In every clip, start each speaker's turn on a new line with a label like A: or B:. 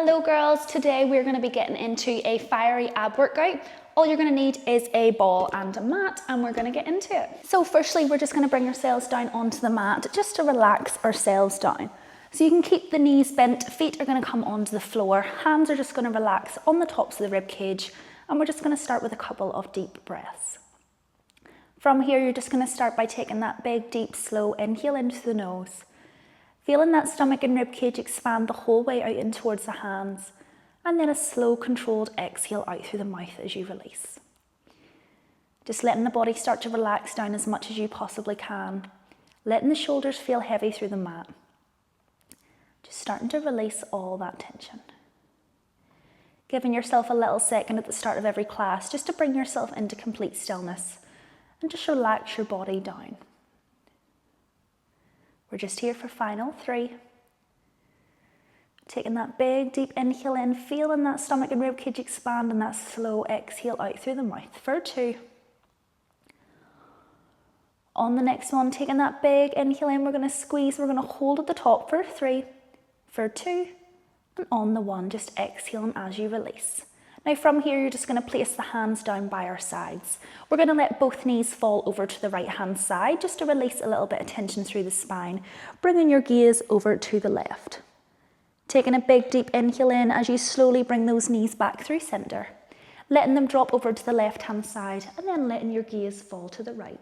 A: Hello girls, today we're going to be getting into a fiery ab workout. All you're going to need is a ball and a mat and we're going to get into it. So firstly, we're just going to bring ourselves down onto the mat just to relax ourselves down. So you can keep the knees bent, feet are going to come onto the floor, hands are just going to relax on the tops of the rib cage, and we're just going to start with a couple of deep breaths. From here, you're just going to start by taking that big, deep, slow inhale into the nose. Feeling that stomach and rib cage expand the whole way out in towards the hands, and then a slow controlled exhale out through the mouth as you release. Just letting the body start to relax down as much as you possibly can, letting the shoulders feel heavy through the mat. Just starting to release all that tension. Giving yourself a little second at the start of every class just to bring yourself into complete stillness and just relax your body down. We're just here for final 3. Taking that big deep inhale in, feeling that stomach and rib cage expand, and that slow exhale out through the mouth for 2. On the next one, taking that big inhale in, we're going to squeeze, we're going to hold at the top for 3, for 2, and on the 1, just exhaling as you release. Now from here, you're just going to place the hands down by our sides. We're going to let both knees fall over to the right hand side just to release a little bit of tension through the spine, bringing your gaze over to the left. Taking a big deep inhale in as you slowly bring those knees back through centre, letting them drop over to the left hand side and then letting your gaze fall to the right.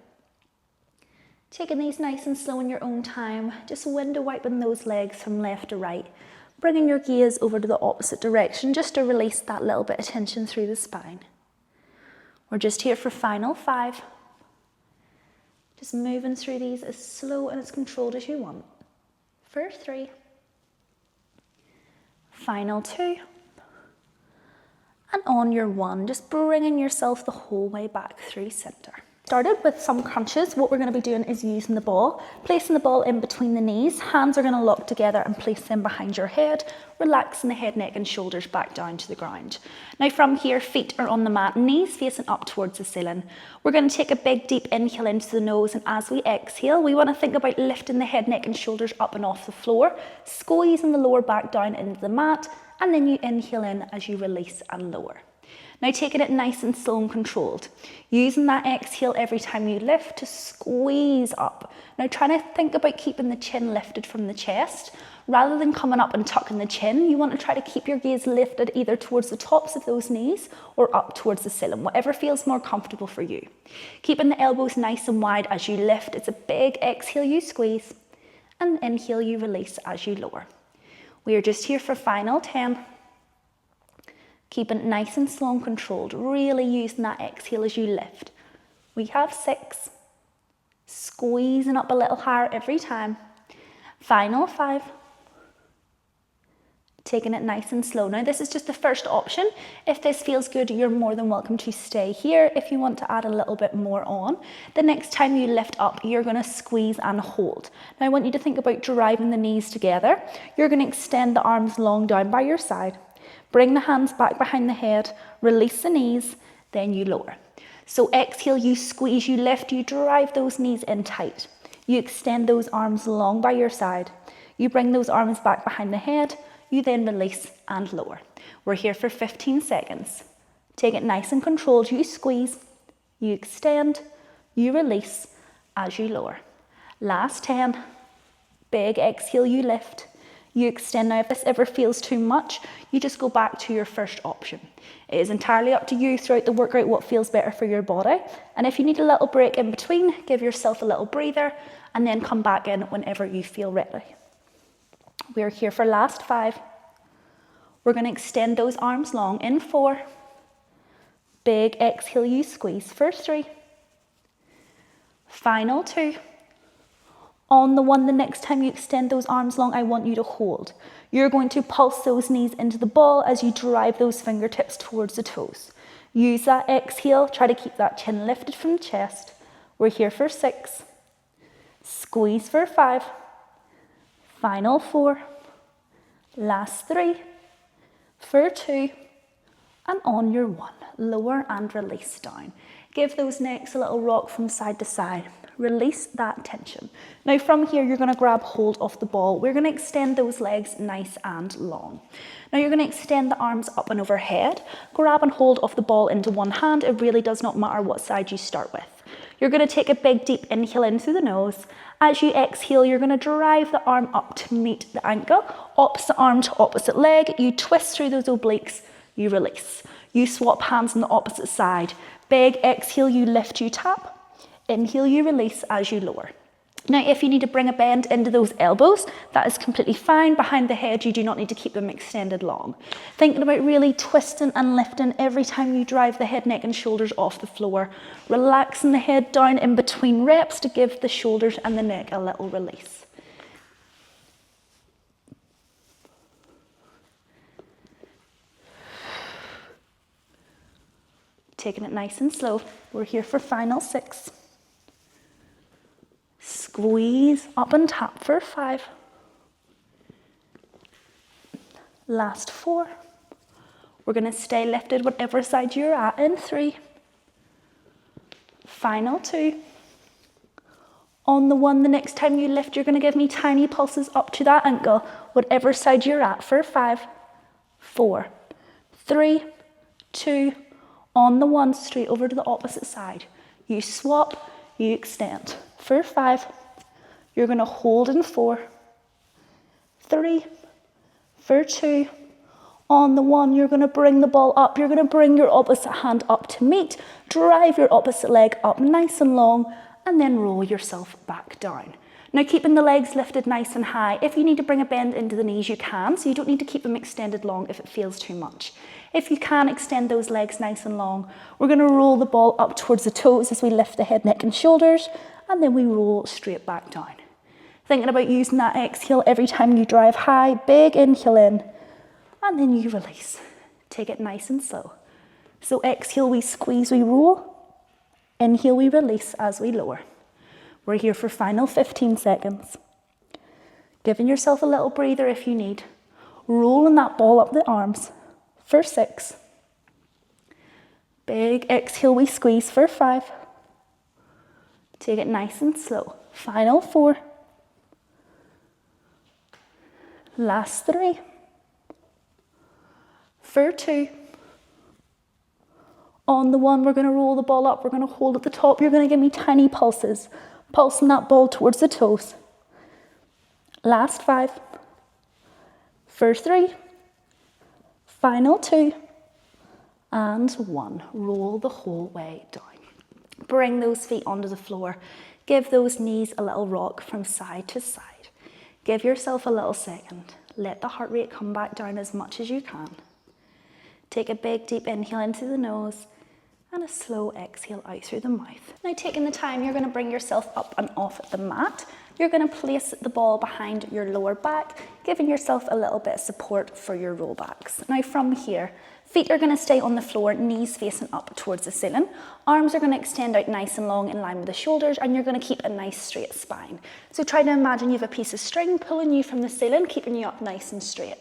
A: Taking these nice and slow in your own time, just window wiping those legs from left to right, bringing your gaze over to the opposite direction just to release that little bit of tension through the spine. We're just here for final 5. Just moving through these as slow and as controlled as you want. For 3. Final 2. And on your 1, just bringing yourself the whole way back through centre. Started with some crunches. What we're going to be doing is using the ball, placing the ball in between the knees, hands are going to lock together and place them behind your head, relaxing the head, neck and shoulders back down to the ground. Now from here, feet are on the mat, knees facing up towards the ceiling. We're going to take a big deep inhale into the nose, and as we exhale, we want to think about lifting the head, neck and shoulders up and off the floor, squeezing the lower back down into the mat, and then you inhale in as you release and lower. Now taking it nice and slow and controlled. Using that exhale every time you lift to squeeze up. Now trying to think about keeping the chin lifted from the chest. Rather than coming up and tucking the chin, you want to try to keep your gaze lifted either towards the tops of those knees or up towards the ceiling, whatever feels more comfortable for you. Keeping the elbows nice and wide as you lift. It's a big exhale you squeeze, and inhale you release as you lower. We are just here for final 10. Keeping it nice and slow and controlled, really using that exhale as you lift. We have 6. Squeezing up a little higher every time. Final 5. Taking it nice and slow. Now this is just the first option. If this feels good, you're more than welcome to stay here. If you want to add a little bit more on, the next time you lift up, you're going to squeeze and hold. Now I want you to think about driving the knees together. You're going to extend the arms long down by your side. Bring the hands back behind the head, release the knees, then you lower. So exhale, you squeeze, you lift, you drive those knees in tight. You extend those arms long by your side. You bring those arms back behind the head, you then release and lower. We're here for 15 seconds. Take it nice and controlled, you squeeze, you extend, you release as you lower. Last 10, big exhale, you lift. You extend. Now if this ever feels too much, you just go back to your first option. It is entirely up to you throughout the workout what feels better for your body. And if you need a little break in between, give yourself a little breather and then come back in whenever you feel ready. We're here for last 5. We're going to extend those arms long in 4. Big exhale, you squeeze for 3. Final 2. On the 1, the next time you extend those arms long, I want you to hold. You're going to pulse those knees into the ball as you drive those fingertips towards the toes. Use that exhale, try to keep that chin lifted from the chest. We're here for 6. Squeeze for 5. Final 4. Last 3. For 2. And on your 1, lower and release down. Give those necks a little rock from side to side. Release that tension. Now from here, you're going to grab hold of the ball. We're going to extend those legs nice and long. Now you're going to extend the arms up and overhead. Grab and hold of the ball into one hand. It really does not matter what side you start with. You're going to take a big deep inhale in through the nose. As you exhale, you're going to drive the arm up to meet the ankle. Opposite arm to opposite leg. You twist through those obliques. You release. You swap hands on the opposite side. Big exhale, you lift, you tap. Inhale, you release as you lower. Now, if you need to bring a bend into those elbows, that is completely fine. Behind the head, you do not need to keep them extended long. Thinking about really twisting and lifting every time you drive the head, neck and shoulders off the floor. Relaxing the head down in between reps to give the shoulders and the neck a little release. Taking it nice and slow. We're here for final 6. Squeeze up and tap for 5. Last 4. We're going to stay lifted whatever side you're at in 3. Final 2. On the 1, the next time you lift, you're going to give me tiny pulses up to that ankle, whatever side you're at for 5, 4, 3, 2. On the 1, straight over to the opposite side. You swap, you extend. For 5, you're going to hold in 4, 3, for 2. On the 1, you're going to bring the ball up. You're going to bring your opposite hand up to meet. Drive your opposite leg up nice and long, and then roll yourself back down. Now, keeping the legs lifted nice and high. If you need to bring a bend into the knees, you can, so you don't need to keep them extended long if it feels too much. If you can extend those legs nice and long, we're going to roll the ball up towards the toes as we lift the head, neck and shoulders, and then we roll straight back down. Thinking about using that exhale every time you drive high, big inhale in, and then you release. Take it nice and slow. So exhale, we squeeze, we roll. Inhale, we release as we lower. We're here for final 15 seconds. Giving yourself a little breather if you need. Rolling that ball up the arms for 6. Big exhale, we squeeze for 5. Take it nice and slow. Final 4. Last 3. For 2. On the 1, we're going to roll the ball up. We're going to hold at the top. You're going to give me tiny pulses. Pulsing that ball towards the toes. Last 5. For 3. Final 2. And 1. Roll the whole way down. Bring those feet onto the floor. Give those knees a little rock from side to side. Give yourself a little second. Let the heart rate come back down as much as you can. Take a big deep inhale into the nose and a slow exhale out through the mouth. Now, taking the time, you're going to bring yourself up and off the mat. You're going to place the ball behind your lower back, giving yourself a little bit of support for your rollbacks. Now from here, feet are going to stay on the floor, knees facing up towards the ceiling. Arms are going to extend out nice and long in line with the shoulders, and you're going to keep a nice straight spine. So try to imagine you have a piece of string pulling you from the ceiling, keeping you up nice and straight.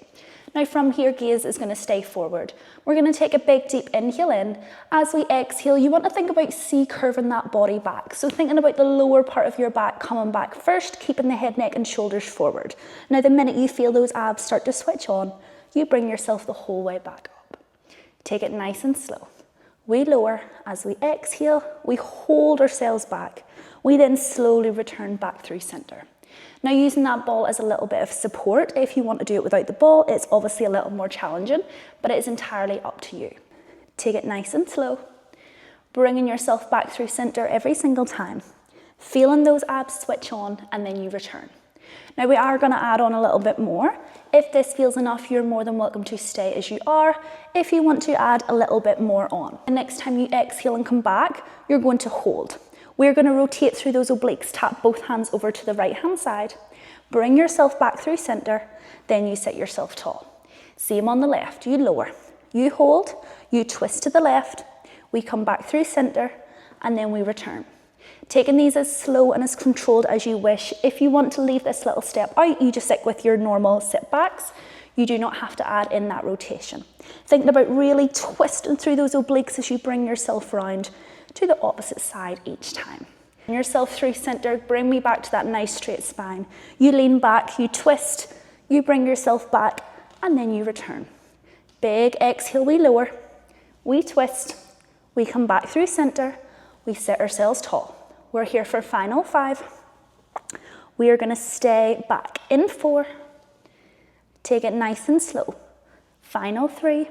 A: Now from here, gaze is going to stay forward. We're going to take a big deep inhale in. As we exhale, you want to think about C-curving that body back. So thinking about the lower part of your back coming back first, keeping the head, neck and shoulders forward. Now the minute you feel those abs start to switch on, you bring yourself the whole way back up. Take it nice and slow. We lower. As we exhale, we hold ourselves back. We then slowly return back through center. Now using that ball as a little bit of support, if you want to do it without the ball, it's obviously a little more challenging, but it is entirely up to you. Take it nice and slow, bringing yourself back through center every single time, feeling those abs switch on, and then you return. Now we are going to add on a little bit more. If this feels enough, you're more than welcome to stay as you are. If you want to add a little bit more on. The next time you exhale and come back, you're going to hold. We're going to rotate through those obliques, tap both hands over to the right hand side, bring yourself back through center, then you sit yourself tall. Same on the left, you lower, you hold, you twist to the left, we come back through center, and then we return. Taking these as slow and as controlled as you wish. If you want to leave this little step out, you just stick with your normal sit backs. You do not have to add in that rotation. Thinking about really twisting through those obliques as you bring yourself round to the opposite side each time. yourself through center, bring me back to that nice straight spine. You lean back, you twist, you bring yourself back, and then you return. Big exhale, we lower, we twist, we come back through center, we sit ourselves tall. We're here for final 5. We are gonna stay back in 4, take it nice and slow. Final 3,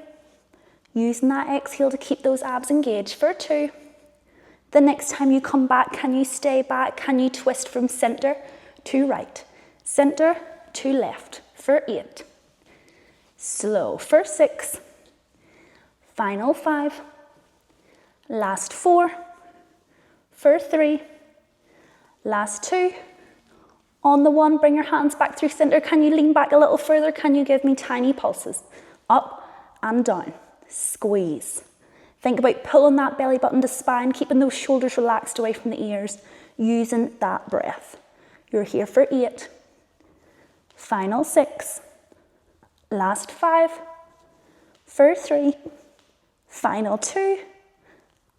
A: using that exhale to keep those abs engaged for 2. The next time you come back, can you stay back? Can you twist from center to right? Center to left for 8. Slow for 6. Final 5. Last 4. For 3. Last 2. On the 1, bring your hands back through center. Can you lean back a little further? Can you give me tiny pulses? Up and down. Squeeze. Think about pulling that belly button to spine, keeping those shoulders relaxed away from the ears, using that breath. You're here for 8. Final 6. Last 5. For 3. Final 2.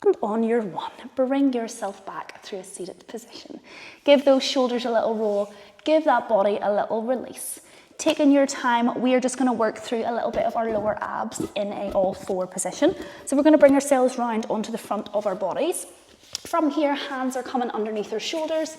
A: And on your 1, bring yourself back through a seated position. Give those shoulders a little roll. Give that body a little release. Taking your time, we are just going to work through a little bit of our lower abs in a all 4 position. So we're going to bring ourselves round onto the front of our bodies. From here, hands are coming underneath our shoulders.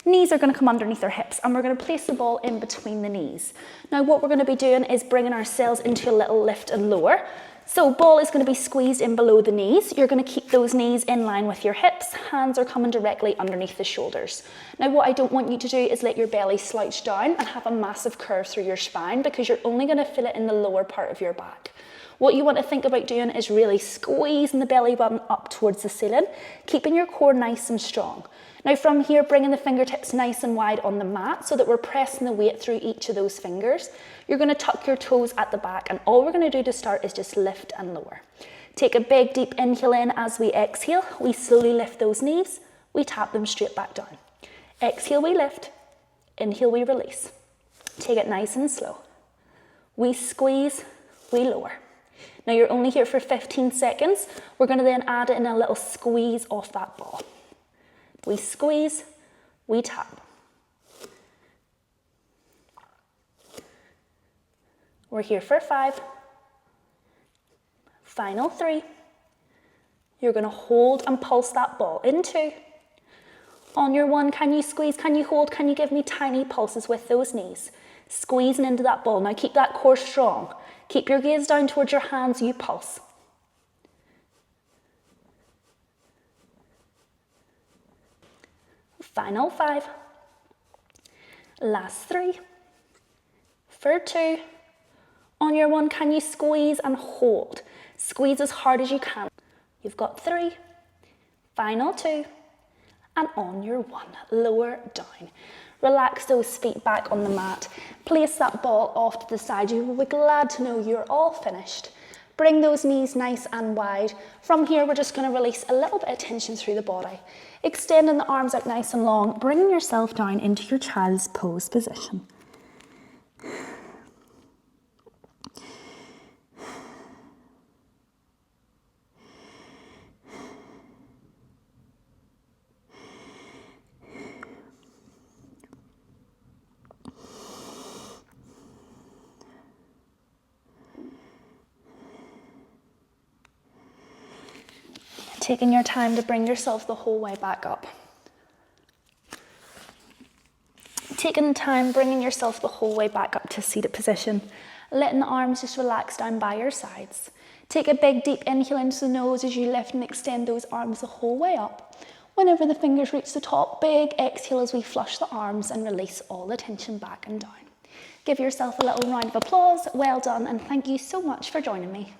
A: Knees are going to come underneath our hips, and we're going to place the ball in between the knees. Now what we're going to be doing is bringing ourselves into a little lift and lower. So ball is going to be squeezed in below the knees. You're going to keep those knees in line with your hips. Hands are coming directly underneath the shoulders. Now what I don't want you to do is let your belly slouch down and have a massive curve through your spine, because you're only going to feel it in the lower part of your back. What you want to think about doing is really squeezing the belly button up towards the ceiling, keeping your core nice and strong. Now from here, bringing the fingertips nice and wide on the mat so that we're pressing the weight through each of those fingers. You're going to tuck your toes at the back, and all we're going to do to start is just lift and lower. Take a big deep inhale in as we exhale. We slowly lift those knees. We tap them straight back down. Exhale, we lift. Inhale, we release. Take it nice and slow. We squeeze, we lower. Now you're only here for 15 seconds. We're going to then add in a little squeeze off that ball. We squeeze, we tap. We're here for 5. Final 3. You're going to hold and pulse that ball in 2. On your 1, can you squeeze, can you hold, can you give me tiny pulses with those knees? Squeezing into that ball. Now keep that core strong. Keep your gaze down towards your hands, you pulse. Final 5. Last 3. For 2. On your 1, can you squeeze and hold? Squeeze as hard as you can. You've got 3. Final 2. And on your 1, lower down. Relax those feet back on the mat. Place that ball off to the side. You will be glad to know you're all finished. Bring those knees nice and wide. From here, we're just going to release a little bit of tension through the body. Extending the arms out nice and long, bringing yourself down into your child's pose position. Taking your time to bring yourself the whole way back up. Taking the time, bringing yourself the whole way back up to seated position. Letting the arms just relax down by your sides. Take a big deep inhale into the nose as you lift and extend those arms the whole way up. Whenever the fingers reach the top, big exhale as we flush the arms and release all the tension back and down. Give yourself a little round of applause. Well done, and thank you so much for joining me.